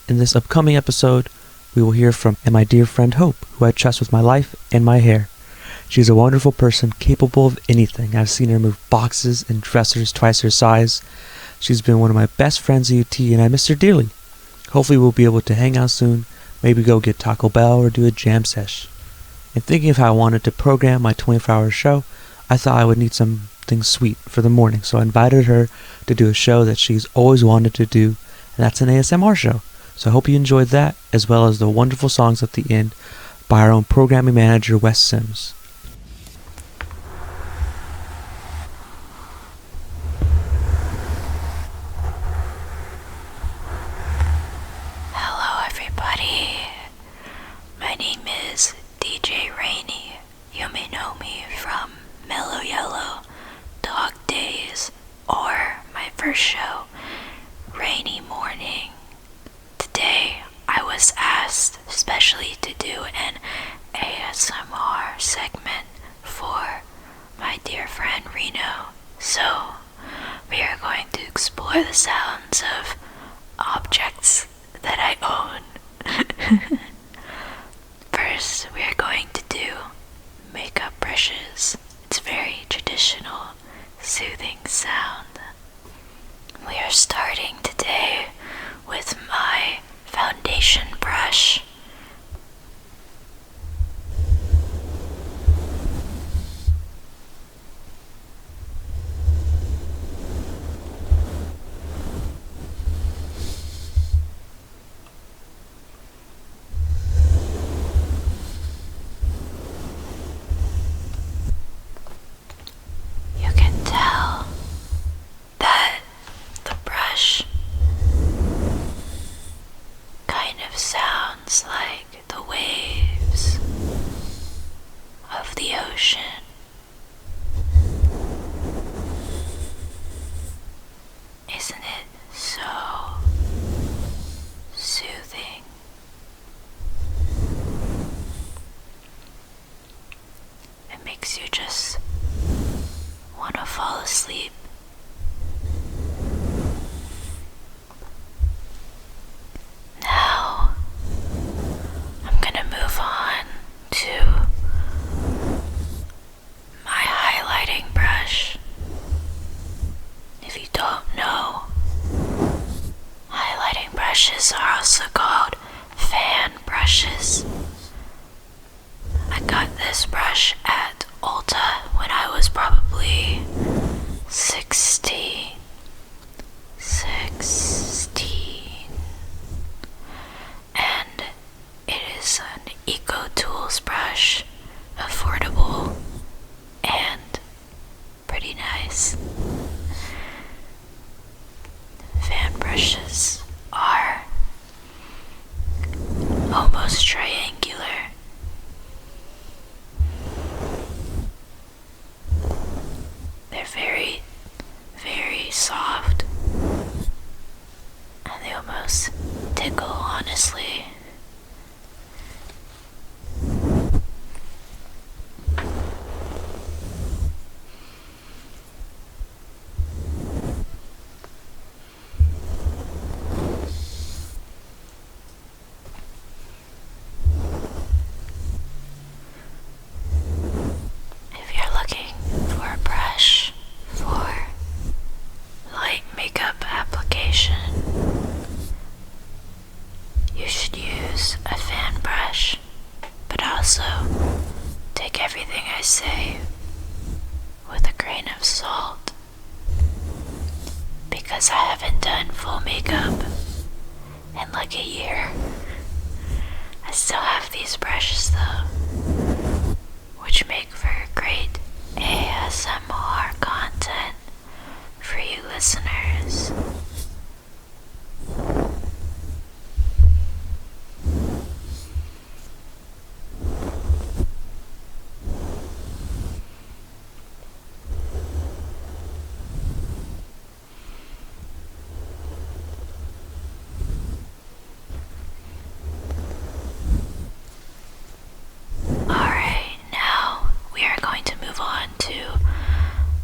In this upcoming episode, we will hear from my dear friend Hope, who I trust with my life and my hair. She's a wonderful person, capable of anything. I've seen her move boxes and dressers twice her size. She's been one of my best friends at UT, and I miss her dearly. Hopefully we'll be able to hang out soon, maybe go get Taco Bell or do a jam sesh. In thinking of how I wanted to program my 24-hour show, I thought I would need something sweet for the morning, so I invited her to do a show that she's always wanted to do, and that's an ASMR show. So I hope you enjoyed that, as well as the wonderful songs at the end by our own programming manager, Wes Sims. Hello everybody, my name is DJ Rainy. You may know me from Mellow Yellow, Dog Days, or my first show, Rainy Morning. Today I was asked specially to do an ASMR segment for my dear friend Reno. So we are going to explore the sounds of objects that I own. First, we are going to do makeup brushes. It's very traditional, soothing sound. We are starting today with my foundation brush. You can tell that the brush kind of sounds like the waves of the ocean. Isn't it so soothing? It makes you just want to fall asleep. Now, I'm gonna move on to my highlighting brush. If you don't know, highlighting brushes are also called fan brushes. I got this brush at Ulta when I was probably 16. And it is an EcoTools brush, affordable and pretty nice. Fan brushes are almost triangular. They're very, very soft, and they almost tickle, honestly. If you're looking for a brush for light makeup application, you should use a fan brush, but also take everything I say with a grain of salt, because I haven't done full makeup in like a year. I still have these brushes though, which make for great ASMR content for you listeners. Alright, now we are going to move on to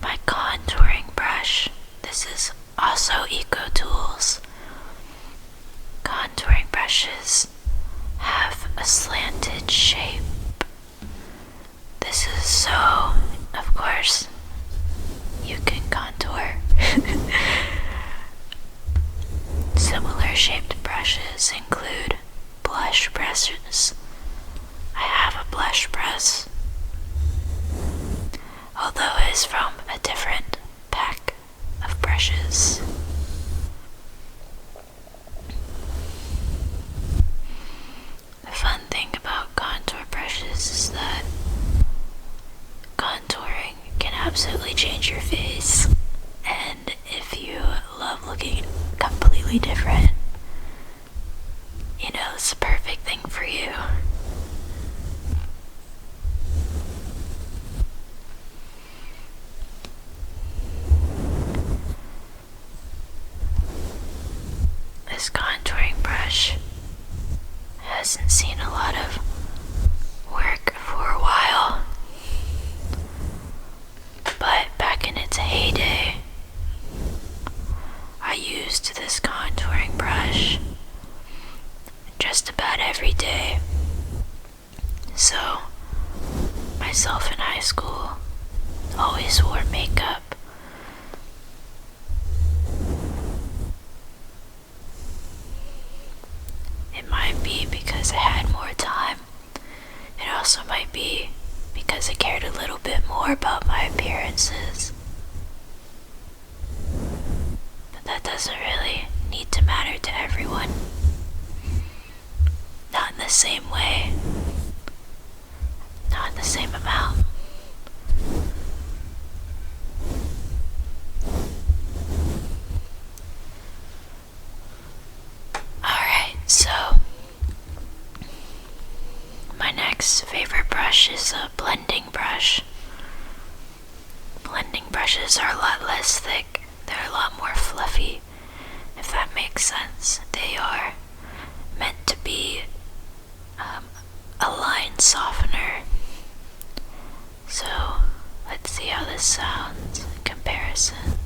my contouring brush. This is also brushes have a slanted shape. This is so, of course, you can contour. Similar shaped brushes include blush brushes. I have a blush brush, although it is from a different pack of brushes. The fun thing about contour brushes is that contouring can absolutely change your face, and if you love looking completely different, it's the perfect thing for you. This contouring brush hasn't seen a lot of work for a while, but back in its heyday, I used this contouring brush just about every day. So, myself in high school always wore makeup. It might be because I had more time. It also might be because I cared a little bit more about my appearances. But that doesn't really need to matter to everyone. Not in the same way. Not in the same amount. Alright, so my next favorite brush is a blending brush. Blending brushes are a lot less thick. They're a lot more fluffy, if that makes sense. They are meant to be a line softener. So let's see how this sounds in comparison.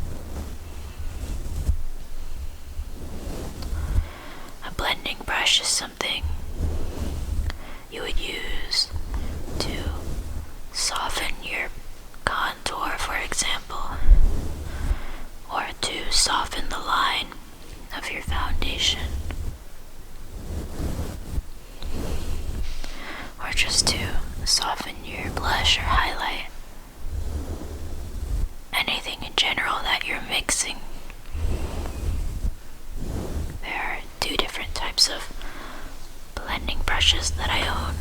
A blending brush is something you would use to soften your contour, for example, or to soften the line of your foundation, or just to soften your blush or highlight. Anything in general that you're mixing. There are 2 different types of blending brushes that I own.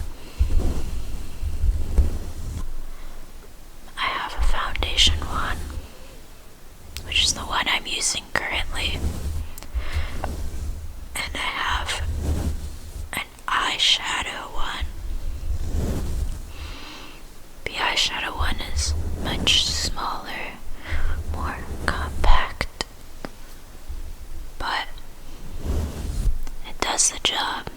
I have a foundation one, which is the one I'm using currently, and I have an eyeshadow one. The eyeshadow one is much smaller, more compact, but it does the job.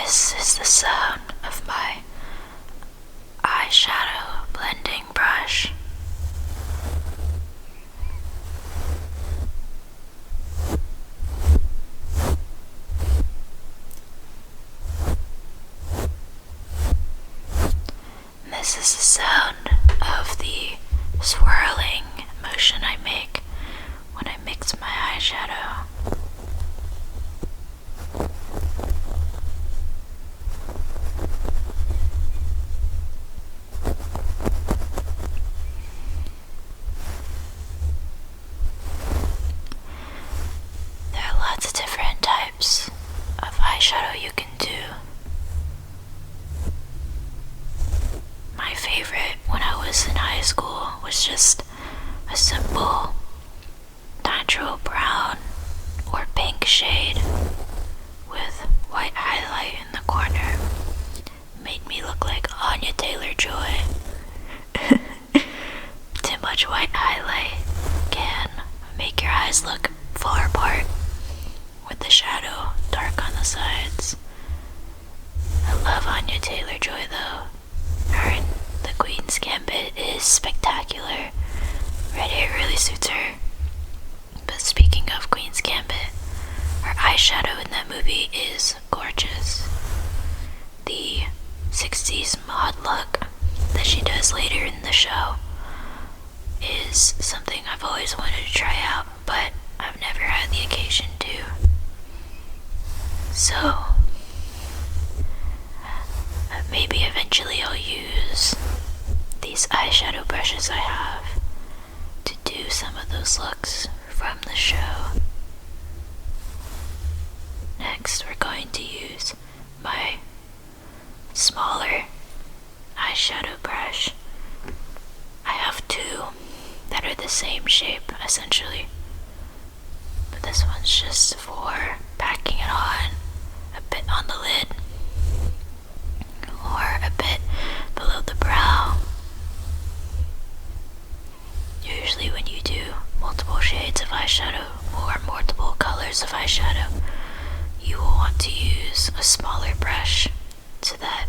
This is the sound of my eyeshadow blending brush. This is the sound of the swirling motion I make when I mix my eyeshadow. There are lots of different types of eyeshadow you can do. My favorite when I was in high school was just a simple natural brown or pink shade with white highlight in the corner. Made me look like Anya Taylor-Joy. Too much white highlight can make your eyes look far apart with the shadow dark on the sides. Anya Taylor-Joy though. Her in The Queen's Gambit is spectacular. Red hair really suits her. But speaking of Queen's Gambit, her eyeshadow in that movie is gorgeous. The 60s mod look that she does later in the show is something I've always wanted to try out, but I've never had the occasion to. So, maybe eventually I'll use these eyeshadow brushes I have to do some of those looks from the show. Next, we're going to use my smaller eyeshadow brush. I have two that are the same shape, essentially. But this one's just for packing it on a bit on the lid or a bit below the brow. Usually when you do multiple shades of eyeshadow or multiple colors of eyeshadow, you will want to use a smaller brush so that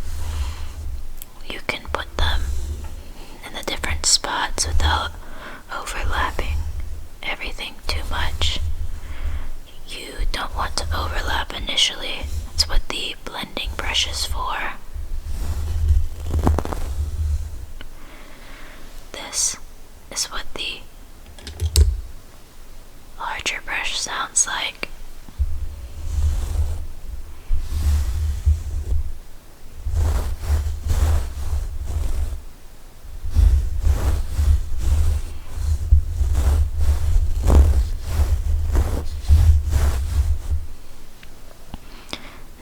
you can put them in the different spots without overlapping everything too much. You don't want to overlap initially. That's what the blending brush is for. This is what the larger brush sounds like.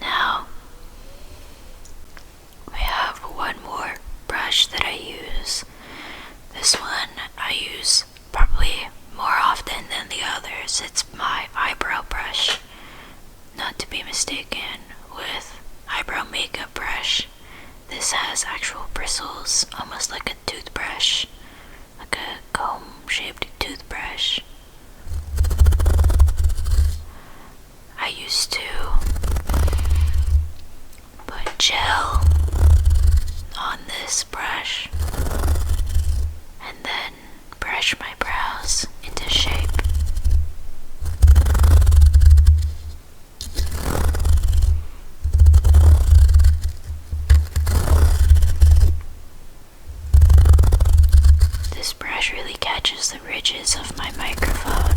Now, we have one more brush that I use. This one I use probably more often than the others. It's my eyebrow brush, not to be mistaken with eyebrow makeup brush. This has actual bristles, almost like a toothbrush, like a comb-shaped toothbrush. I used to put gel on this brush and then brush my brows into shape. This brush really catches the ridges of my microphone.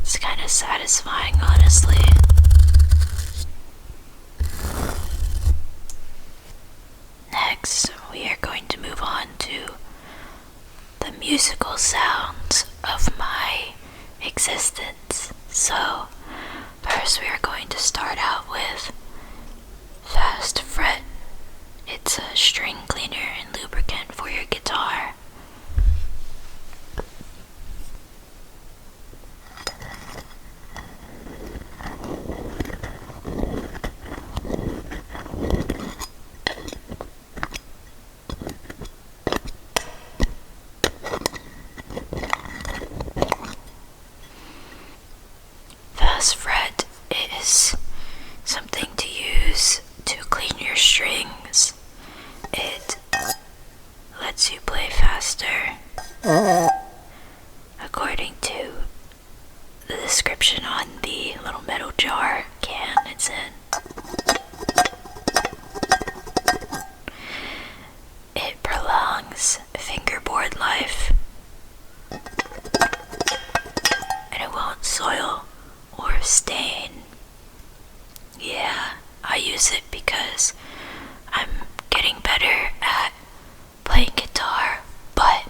It's kind of satisfying, honestly. Next, we are going to move on to the musical sounds of my existence. So, first we are going to start out with Fast Fret. It's a string cleaner and lubricant for your guitar. Fast Fret is something to use to clean your strings. It lets you play faster, according to the description on the little metal jar can it's in. It prolongs fingerboard life, and it won't soil or stain. Yeah, I use it because I'm getting better at playing guitar, but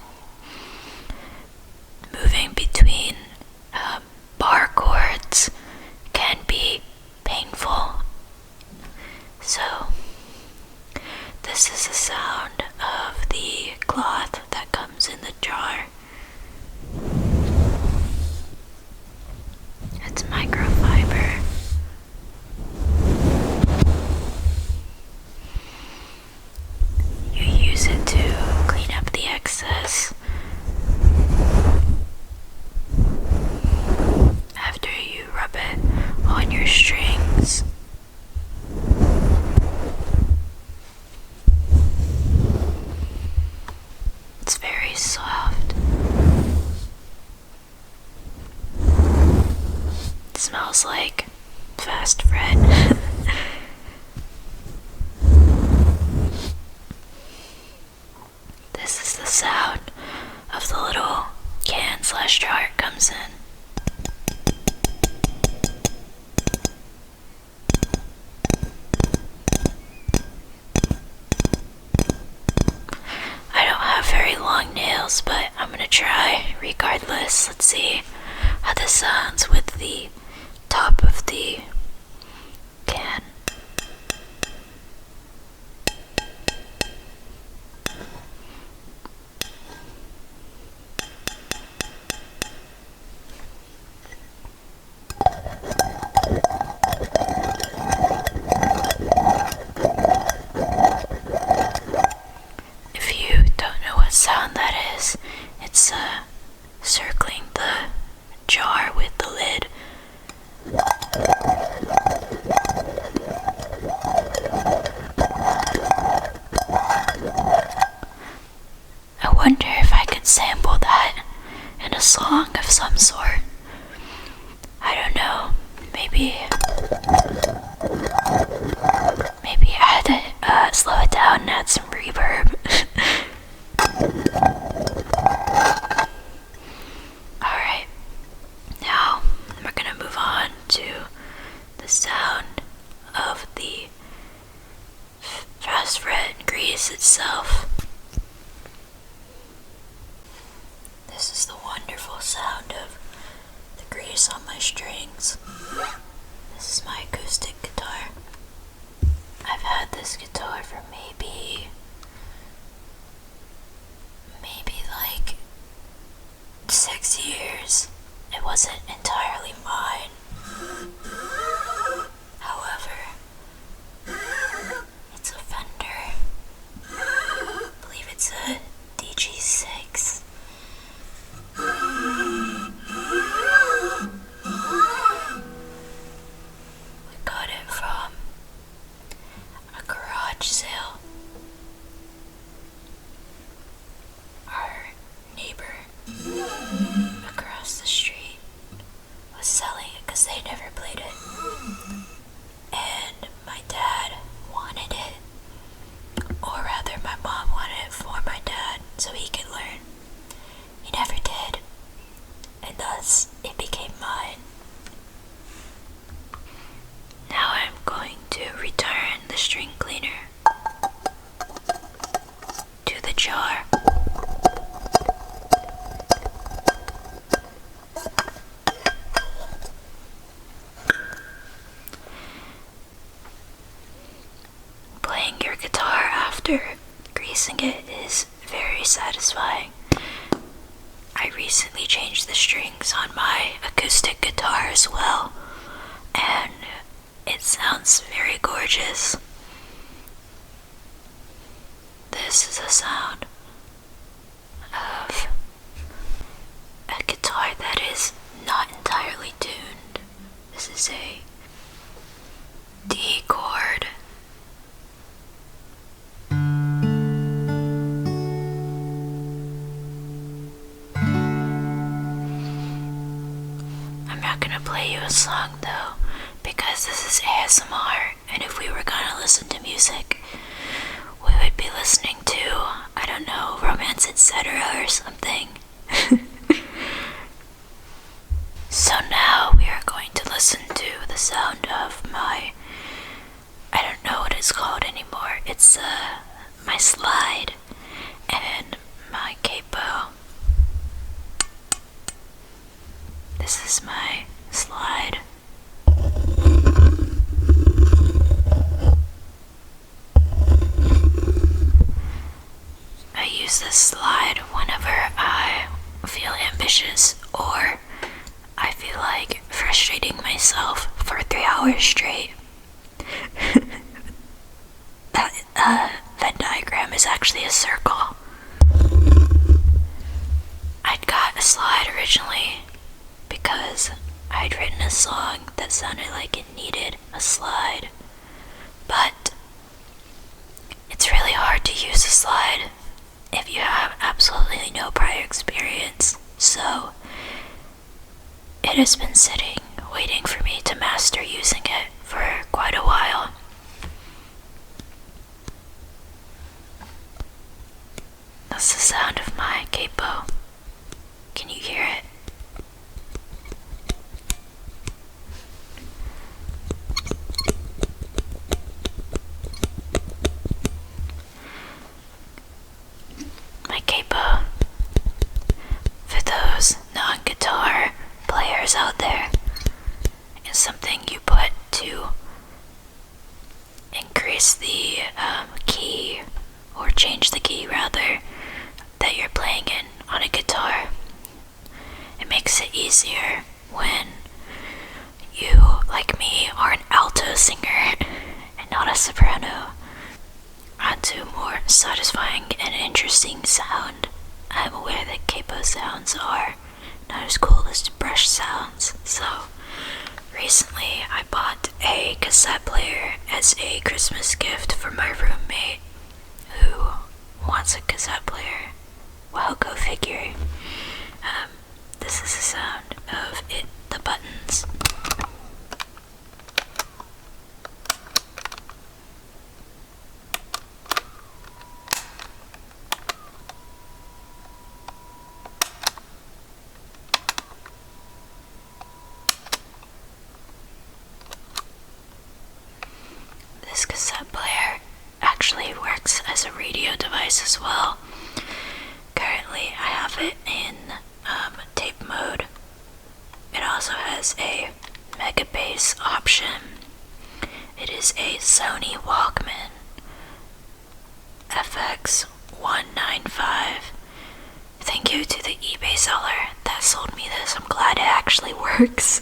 moving between bar chords can be painful. So, this is the sound of the cloth that comes in the jar. It's microfiber. smells like fast bread. This is the sound of the little can/jar it comes in. I don't have very long nails, but I'm gonna try regardless. Let's see how this sounds with the top of the can. If you don't know what sound that is, it's circling the jar with the lid. I wonder if I could sample that in a song of some sort. I don't know. Maybe add it, slow it down and add some reverb. Alright, now we're gonna move on to the sound of the fast bread grease itself. This is the wonderful sound of the grease on my strings. This is my acoustic guitar. I've had this guitar for maybe like 6 years. It wasn't entirely mine. However, it's a Fender. I believe it's a DG6. We got it from a garage sale. Our neighbor across the street was selling it because they never played it. And my dad wanted it. Or rather, my mom wanted it for my dad so he could learn. He never did. And thus, it became mine. Now I'm going to return the string cleaner to the jar. Playing your guitar after greasing it is very satisfying. I recently changed the strings on my acoustic guitar as well, and it sounds very gorgeous. This is a sound of a guitar that is not entirely tuned. This is a D chord. I'm not gonna play you a song though, because this is ASMR, and if we were gonna listen to music, we would be listening to, I don't know, Romance Etc. or something. So now we are going to listen to the sound of my, I don't know what it's called anymore. It's my slide and my capo. This is my slide. I use this slide whenever I feel ambitious or I feel like frustrating myself for 3 hours straight. That Venn diagram is actually a circle. I'd got a slide originally because I'd written a song that sounded like it needed a slide, but it's really hard to use a slide if you have absolutely no prior experience, so it has been sitting waiting for me to master using it for quite a while. That's the sound of my capo. Can you hear it? My capo. For those non-guitar players out there, is something you put to increase the key, or change the key rather, that you're playing in on a guitar. It makes it easier when you, like me, are an alto singer and not a soprano. Onto more satisfying and interesting sound. I'm aware that capo sounds are not as cool as brush sounds, so recently I bought a cassette player as a Christmas gift for my roommate who wants a cassette player. Well, go figure. This is the sound of it, the buttons. This cassette player actually works as a radio device as well. Currently, I have it in tape mode. It also has a mega bass option. It is a Sony Walkman FX195. Thank you to the eBay seller that sold me this. I'm glad it actually works.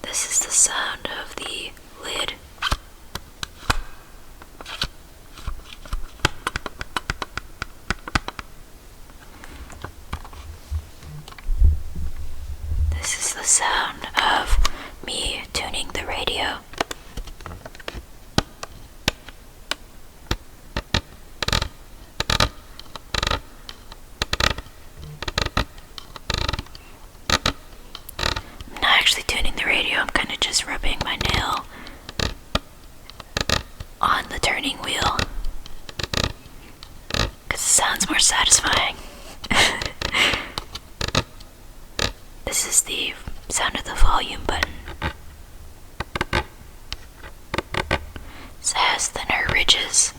This is the sound of the lid. This is the sound of me tuning the radio. I'm not actually tuning the radio, I'm kind of just rubbing my nail on the turning wheel because it sounds more satisfying. This is the sound of the volume button. It has thinner ridges.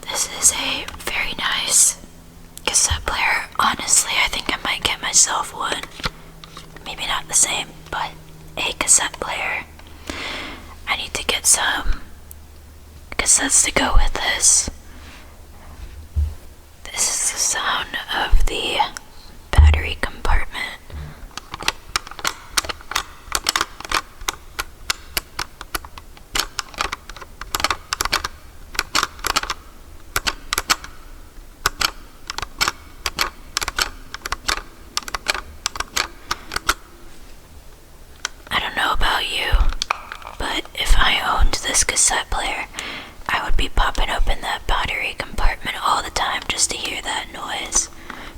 This is a very nice cassette player. Honestly, I think I might get myself one. Maybe not the same, but a cassette player. I need to get some cassettes to go with this. This is the sound of the battery compartment. I don't know about you, but if I owned this cassette player, I would be popping open that battery compartment all the time just to hear that noise.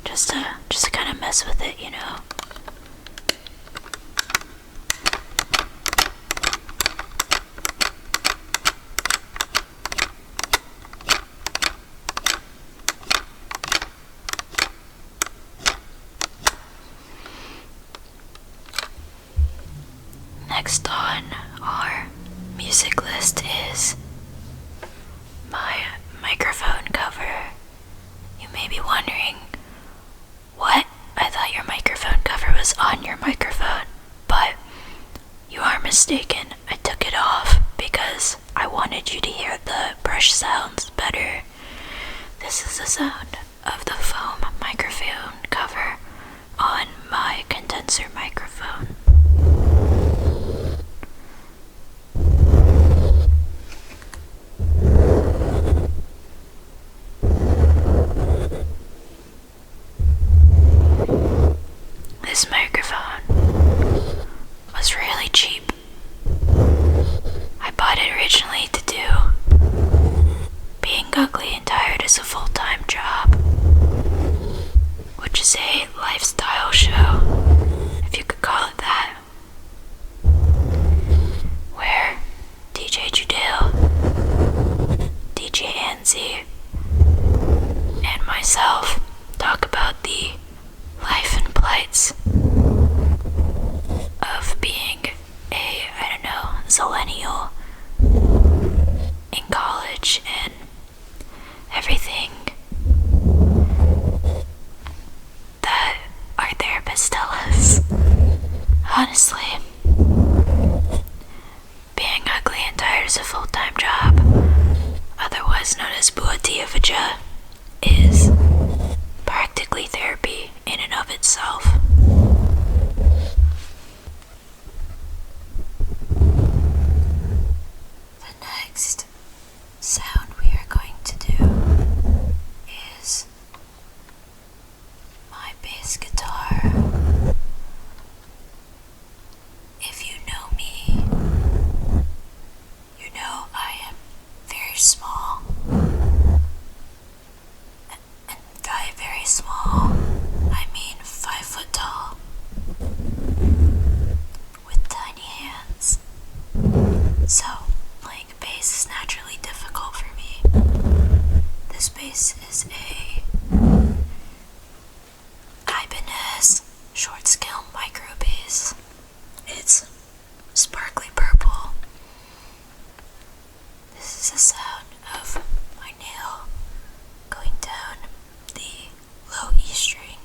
Just to kind of mess with it, you know. Next on our music list is my microphone cover. You may be wondering, what? I thought your microphone cover was on your microphone. But you are mistaken. I took it off because I wanted you to hear the brush sounds better. This is the sound of the foam microphone cover on my condenser microphone. myself talk about the life and plights of being zillennial in college and everything that our therapists tell us. Honestly, being ugly and tired is a full-time job, otherwise known as buatiavaja, is practically therapy in and of itself. The next sound we are going to do is my bass guitar. If you know me, you know I am very small. And by very small, I mean 5 foot tall, with tiny hands. So, playing bass is naturally difficult for me. This bass is a Ibanez short scale micro bass. It's sparkly purple. This is the sound of my nail going down the low E string.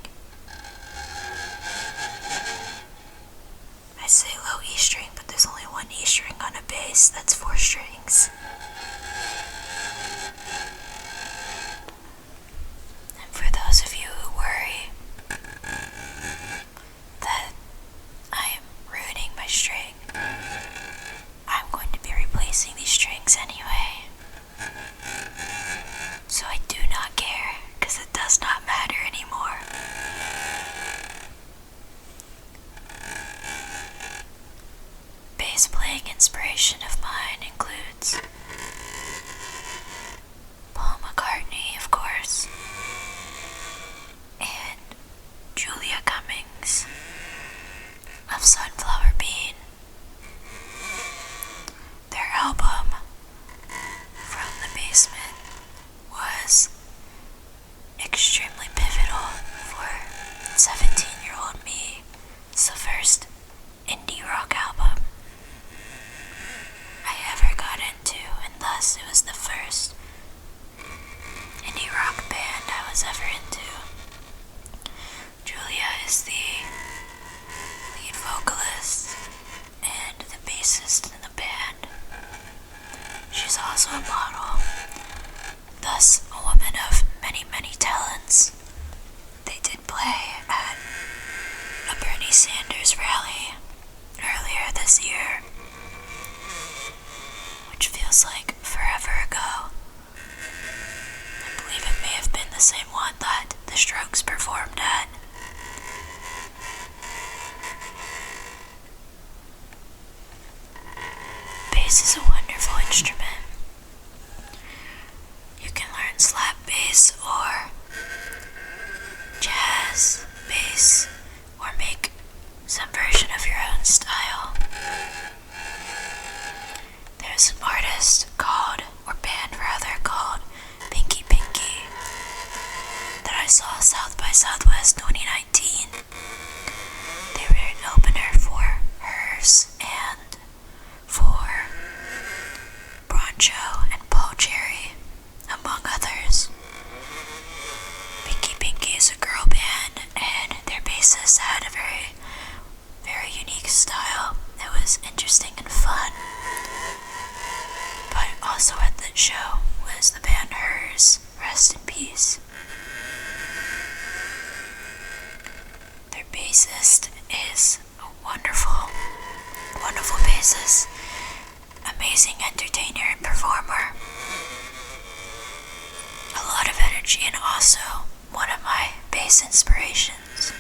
I say low E string, but there's only one E string on a bass. That's 4 strings. And for those of you who worry that I am ruining my string, I'm going to be replacing these strings anyway. So I do not care, because it does not matter anymore. Bass playing inspiration of mine includes Paul McCartney, of course, and Julia Cummings of Sunflower Bean. Their album, From the Basement, was extremely pivotal for 17-year-old me. It's the first indie rock album I ever got into, and thus it was the first indie rock band I was ever into. Julia is the lead vocalist and the bassist in the band. She's also a model, thus a woman of many, many talents. They did play at a Bernie Sanders rally earlier this year, which feels like forever ago. I believe it may have been the same one that the Strokes performed at. Bass is a wonderful instrument. You can learn slap bass or jazz bass, or make some version of your own style. There's an artist called, or band rather, called Pinky Pinky that I saw South by Southwest 2019. They were an opener for Hers and for Broncho and Paul Cherry, among others. Pinky Pinky is a girl band, and their bassist had a very, very unique style. It was interesting and fun. But also at that show was the band Hers, rest in peace. Their bassist is a wonderful, wonderful bassist, amazing entertainer and performer, a lot of energy, and also one of my bass inspirations,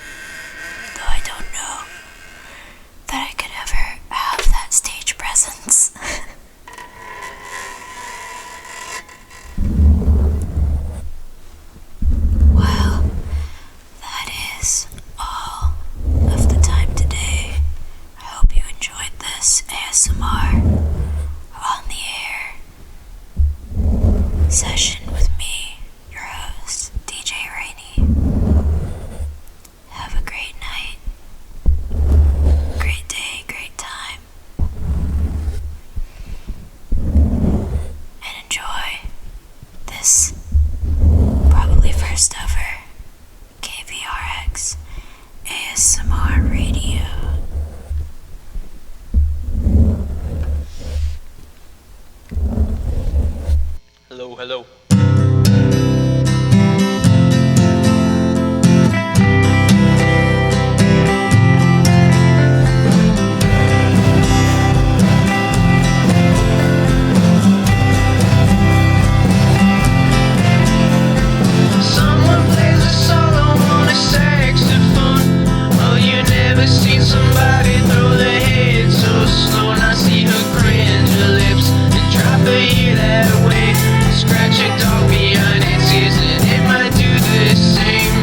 though I don't know that I could ever have that stage presence. Well, that is all of the time today. I hope you enjoyed this ASMR on the air session with me, your host, DJ Ray. hello. Someone plays a solo on a saxophone. Oh, you never seen somebody throw their head so slow. And I see her cringe her lips and drop her ear that way. Scratch a dog behind its ears and it might do the same.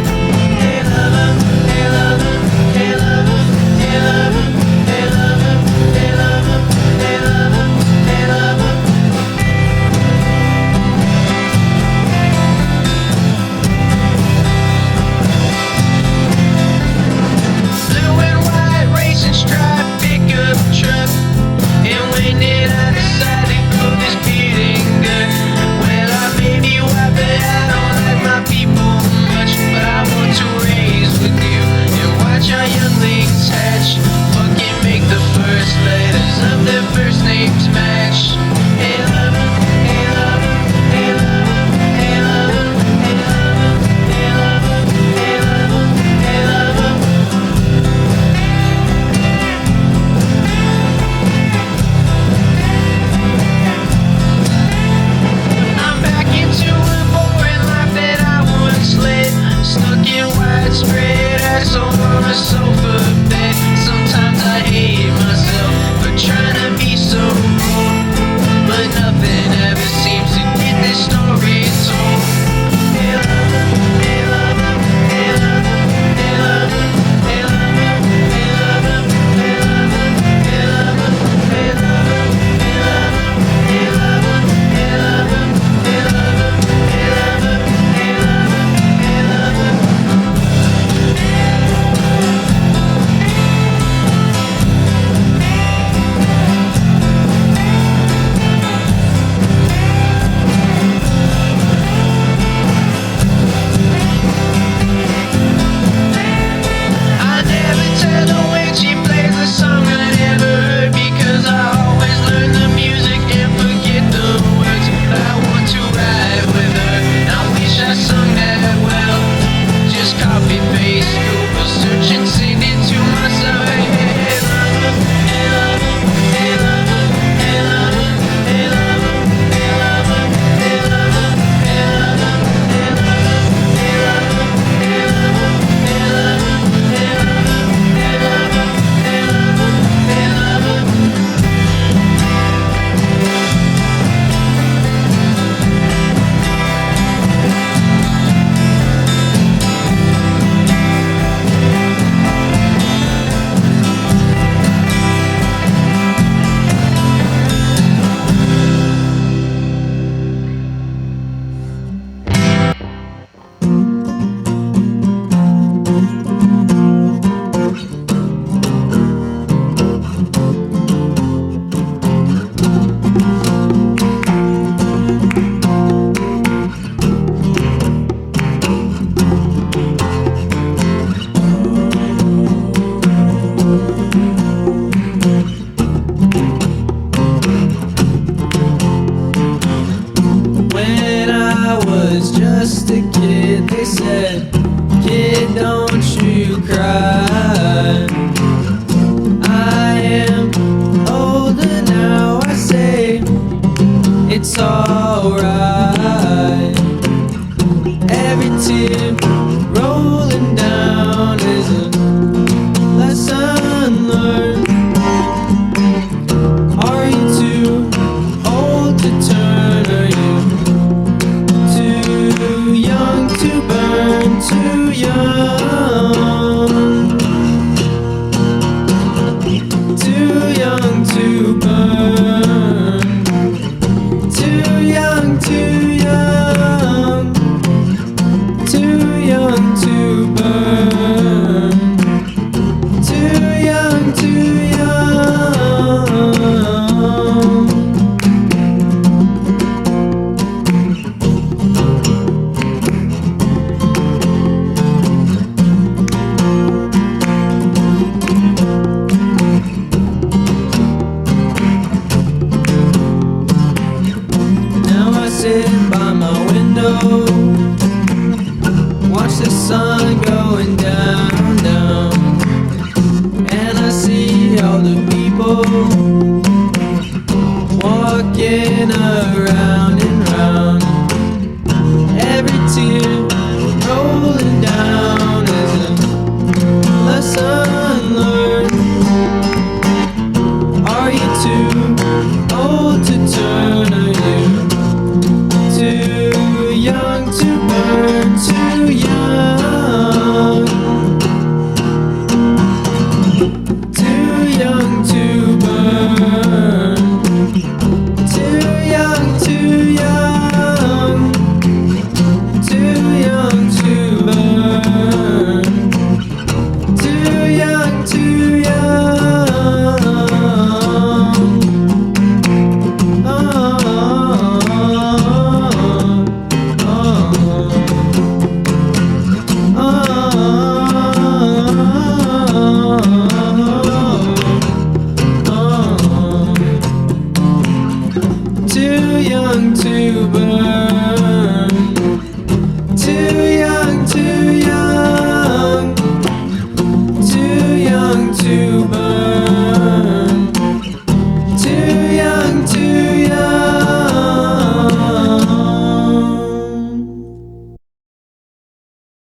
Hey lover, hey lover, hey lover, hey lover, hey lover, hey lover, hey lover, hey lover. Blue and white racing stripe pickup truck. And when did I decide to grow this beating gut? Well, I maybe wipe it. I don't like my people much, but I want to raise with you and watch our younglings hatch. Fucking make the first letters of their first names match. Hey lover, hey lover, hey lover, hey lover, hey lover, hey lover, hey lover, hey lover. I'm back into a boring life that I once led. Stuck in widespread asshole on a sofa bed. Sometimes I hate myself for trying to be so cool, but nothing ever seems to get this story told. Hey lover, hey lover, hey lover, hey lover, hey lover, hey lover, hey lover, hey lover, hey lover, hey lover, hey lover, hey lover, hey lover, hey lover, hey lover, hey lover. I never tell her when she plays a song I never heard, because I always learn the music and forget the words. But I want to ride with her, and I wish I sung that well. Just copy paste, Google search and send it to myself. Hey lover, hey lover, hey lover, hey lover, hey lover, hey lover, hey lover, hey lover, hey lover, hey lover, hey lover, hey lover, hey lover, hey lover, hey lover, hey lover. When I was just a kid, they said, kid, don't you cry. I am older now, I say, it's alright. Every tear rolling down is a lesson learned. Are you too old to turn? Are you too young to burn? Too young. Too young to burn. Too young, too young. Too young. sun going down, down. And I see all the people